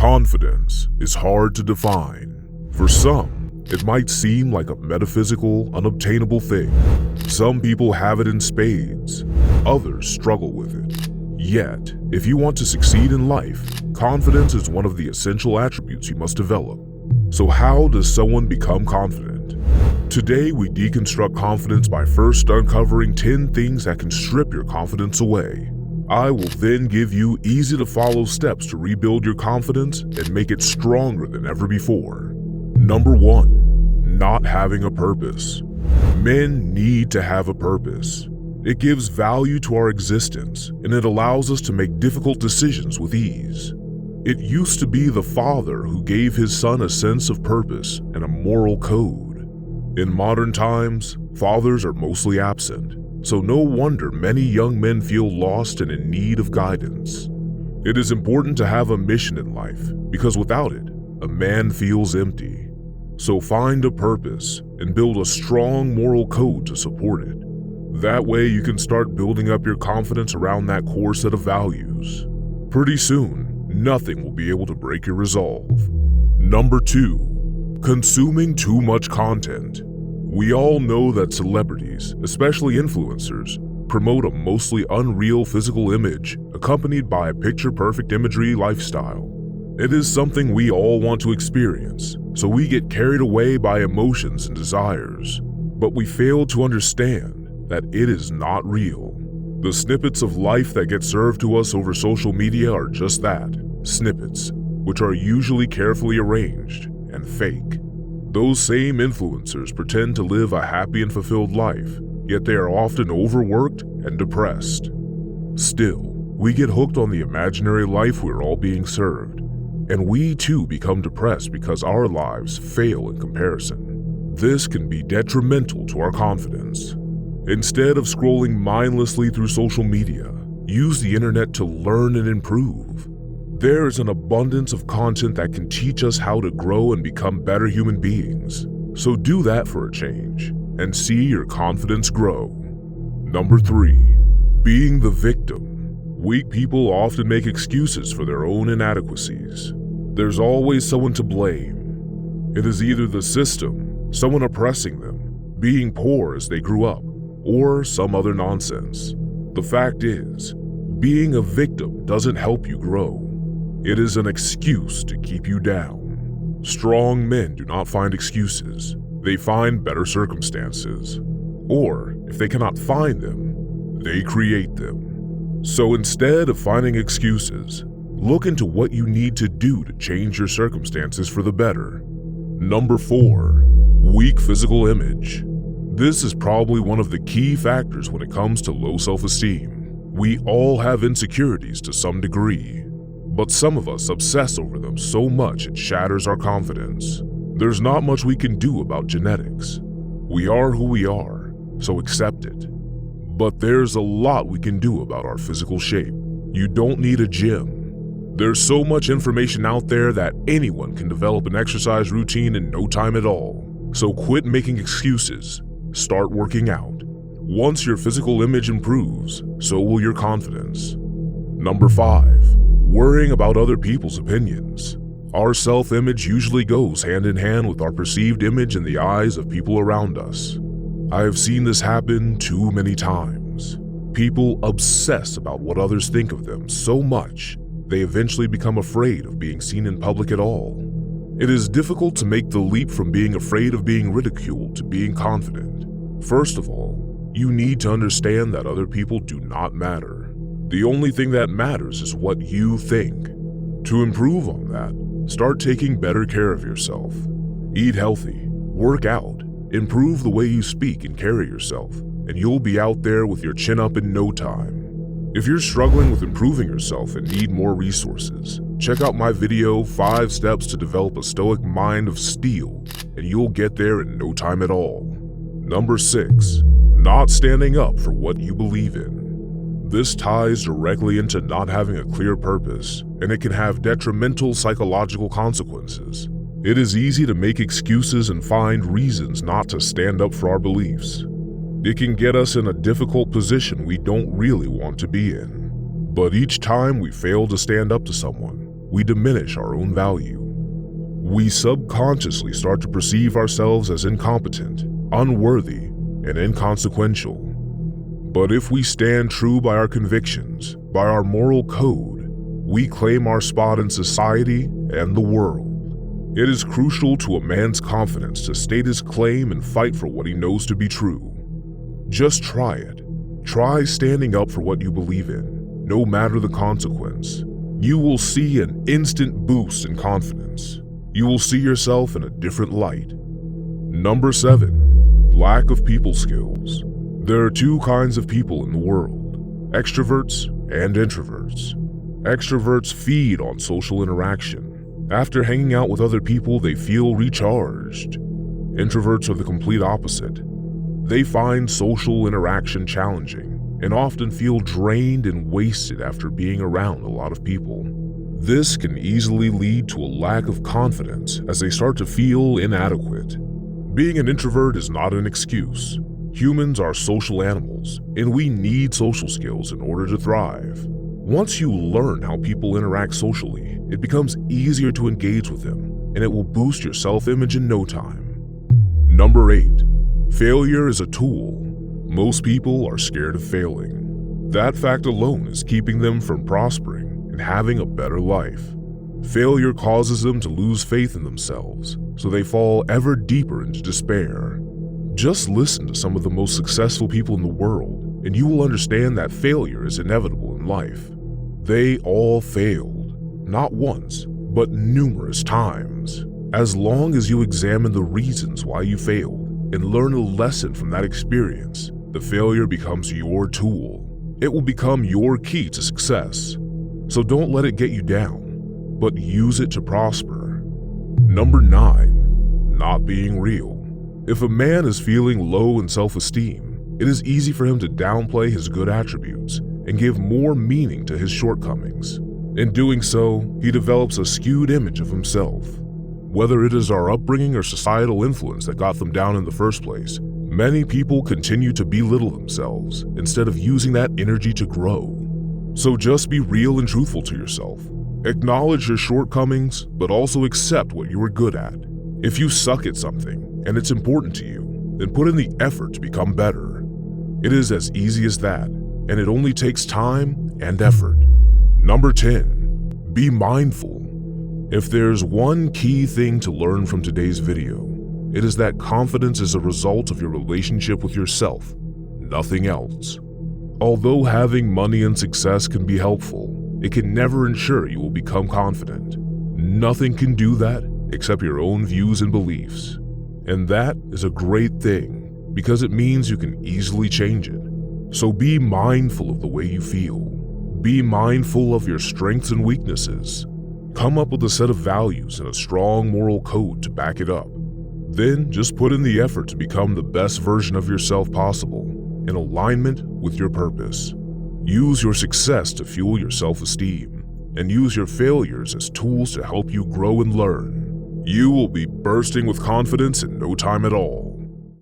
Confidence is hard to define. For some, it might seem like a metaphysical, unobtainable thing. Some people have it in spades, others struggle with it. Yet, if you want to succeed in life, confidence is one of the essential attributes you must develop. So how does someone become confident? Today, we deconstruct confidence by first uncovering 10 things that can strip your confidence away. I will then give you easy-to-follow steps to rebuild your confidence and make it stronger than ever before. Number 1. Not having a purpose. Men need to have a purpose. It gives value to our existence, and it allows us to make difficult decisions with ease. It used to be the father who gave his son a sense of purpose and a moral code. In modern times, fathers are mostly absent. So no wonder many young men feel lost and in need of guidance. It is important to have a mission in life because without it, a man feels empty. So find a purpose and build a strong moral code to support it. That way you can start building up your confidence around that core set of values. Pretty soon, nothing will be able to break your resolve. Number 2. Consuming too much content. We all know that celebrities, especially influencers, promote a mostly unreal physical image accompanied by a picture-perfect imagery lifestyle. It is something we all want to experience, so we get carried away by emotions and desires. But we fail to understand that it is not real. The snippets of life that get served to us over social media are just that, snippets, which are usually carefully arranged and fake. Those same influencers pretend to live a happy and fulfilled life, yet they are often overworked and depressed. Still, we get hooked on the imaginary life we're all being served, and we too become depressed because our lives fail in comparison. This can be detrimental to our confidence. Instead of scrolling mindlessly through social media, use the internet to learn and improve. There is an abundance of content that can teach us how to grow and become better human beings. So do that for a change and see your confidence grow. Number 3. Being the victim. Weak people often make excuses for their own inadequacies. There's always someone to blame. It is either the system, someone oppressing them, being poor as they grew up, or some other nonsense. The fact is, being a victim doesn't help you grow. It is an excuse to keep you down. Strong men do not find excuses. They find better circumstances. Or, if they cannot find them, they create them. So instead of finding excuses, look into what you need to do to change your circumstances for the better. Number 4. Weak physical image. This is probably one of the key factors when it comes to low self-esteem. We all have insecurities to some degree. But some of us obsess over them so much it shatters our confidence. There's not much we can do about genetics. We are who we are, so accept it. But there's a lot we can do about our physical shape. You don't need a gym. There's so much information out there that anyone can develop an exercise routine in no time at all. So quit making excuses. Start working out. Once your physical image improves, so will your confidence. Number 5. Worrying about other people's opinions. Our self-image usually goes hand in hand with our perceived image in the eyes of people around us. I have seen this happen too many times. People obsess about what others think of them so much, they eventually become afraid of being seen in public at all. It is difficult to make the leap from being afraid of being ridiculed to being confident. First of all, you need to understand that other people do not matter. The only thing that matters is what you think. To improve on that, start taking better care of yourself. Eat healthy, work out, improve the way you speak and carry yourself, and you'll be out there with your chin up in no time. If you're struggling with improving yourself and need more resources, check out my video 5 Steps to Develop a Stoic Mind of Steel, and you'll get there in no time at all. Number 6. Not standing up for what you believe in. This ties directly into not having a clear purpose, and it can have detrimental psychological consequences. It is easy to make excuses and find reasons not to stand up for our beliefs. It can get us in a difficult position we don't really want to be in. But each time we fail to stand up to someone, we diminish our own value. We subconsciously start to perceive ourselves as incompetent, unworthy, and inconsequential. But if we stand true by our convictions, by our moral code, we claim our spot in society and the world. It is crucial to a man's confidence to state his claim and fight for what he knows to be true. Just try it. Try standing up for what you believe in, no matter the consequence. You will see an instant boost in confidence. You will see yourself in a different light. Number 7, lack of people skills. There are two kinds of people in the world, extroverts and introverts. Extroverts feed on social interaction. After hanging out with other people, they feel recharged. Introverts are the complete opposite. They find social interaction challenging and often feel drained and wasted after being around a lot of people. This can easily lead to a lack of confidence as they start to feel inadequate. Being an introvert is not an excuse. Humans are social animals, and we need social skills in order to thrive. Once you learn how people interact socially, it becomes easier to engage with them, and it will boost your self-image in no time. Number 8, failure is a tool. Most people are scared of failing. That fact alone is keeping them from prospering and having a better life. Failure causes them to lose faith in themselves, so they fall ever deeper into despair. Just listen to some of the most successful people in the world, and you will understand that failure is inevitable in life. They all failed, not once, but numerous times. As long as you examine the reasons why you failed and learn a lesson from that experience, the failure becomes your tool. It will become your key to success. So don't let it get you down, but use it to prosper. Number 9, not being real. If a man is feeling low in self-esteem, it is easy for him to downplay his good attributes and give more meaning to his shortcomings. In doing so, he develops a skewed image of himself. Whether it is our upbringing or societal influence that got them down in the first place, many people continue to belittle themselves instead of using that energy to grow. So just be real and truthful to yourself. Acknowledge your shortcomings, but also accept what you are good at. If you suck at something and it's important to you, then put in the effort to become better. It is as easy as that, and it only takes time and effort. Number 10, be mindful. If there's one key thing to learn from today's video, it is that confidence is a result of your relationship with yourself, nothing else. Although having money and success can be helpful, it can never ensure you will become confident. Nothing can do that except your own views and beliefs. And that is a great thing because it means you can easily change it. So be mindful of the way you feel. Be mindful of your strengths and weaknesses. Come up with a set of values and a strong moral code to back it up. Then just put in the effort to become the best version of yourself possible, in alignment with your purpose. Use your success to fuel your self-esteem, and use your failures as tools to help you grow and learn. You will be bursting with confidence in no time at all.